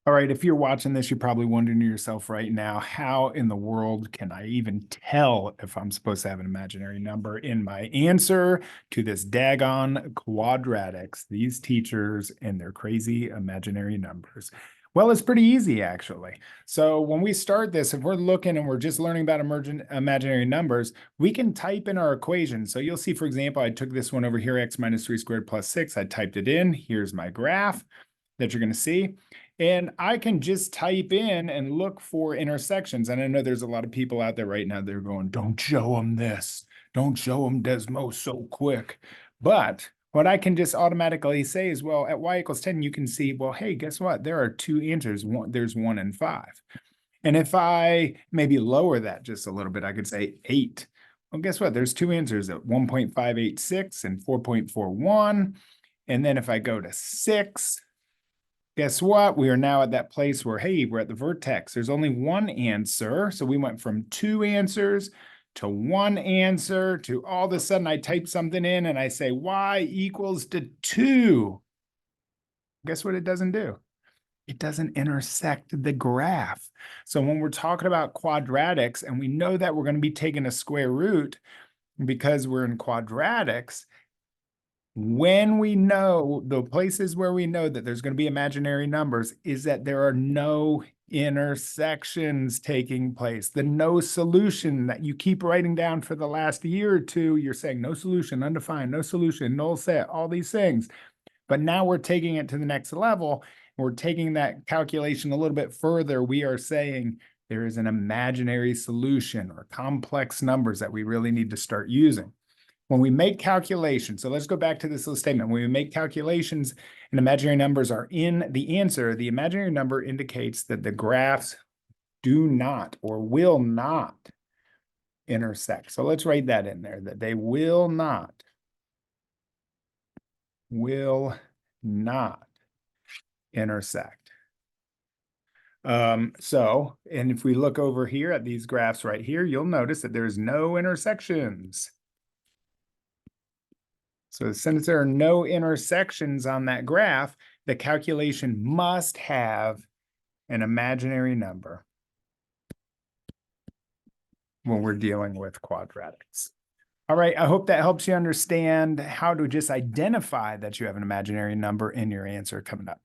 All right, if you're watching this, you're probably wondering to yourself right now, how in the world can I even tell if I'm supposed to have an imaginary number in my answer to this daggone quadratics, these teachers and their crazy imaginary numbers? Well, it's pretty easy, actually. So when we start this, if we're looking and we're just learning about imaginary numbers, we can type in our equation. So you'll see, for example, I took this one over here, x minus 3 squared plus 6. I typed it in. Here's my graph that you're going to see. And I can just type in and look for intersections. And I know there's a lot of people out there right now that are going, don't show them this. Don't show them Desmos so quick. But what I can just automatically say is, well, at y equals 10, you can see, well, hey, guess what? There are two answers. There's 1 and 5. And if I maybe lower that just a little bit, I could say 8. Well, guess what? There's two answers at 1.586 and 4.41. And then if I go to 6, guess what? We are now at that place where, hey, we're at the vertex. There's only one answer. So we went from 2 answers to 1 answer to all of a sudden I type something in and I say y equals to 2. Guess what it doesn't do? It doesn't intersect the graph. So when we're talking about quadratics and we know that we're going to be taking a square root because we're in quadratics, when we know the places where we know that there's going to be imaginary numbers is that there are no intersections taking place. The no solution that you keep writing down for the last year or two, you're saying no solution, undefined, no solution, null set, all these things. But now we're taking it to the next level. We're taking that calculation a little bit further. We are saying there is an imaginary solution or complex numbers that we really need to start using. When we make calculations, so let's go back to this little statement. When we make calculations and imaginary numbers are in the answer, the imaginary number indicates that the graphs do not or will not intersect. So let's write that in there, that they will not intersect. And if we look over here at these graphs right here, you'll notice that there's no intersections. So since there are no intersections on that graph, the calculation must have an imaginary number when we're dealing with quadratics. All right, I hope that helps you understand how to just identify that you have an imaginary number in your answer coming up.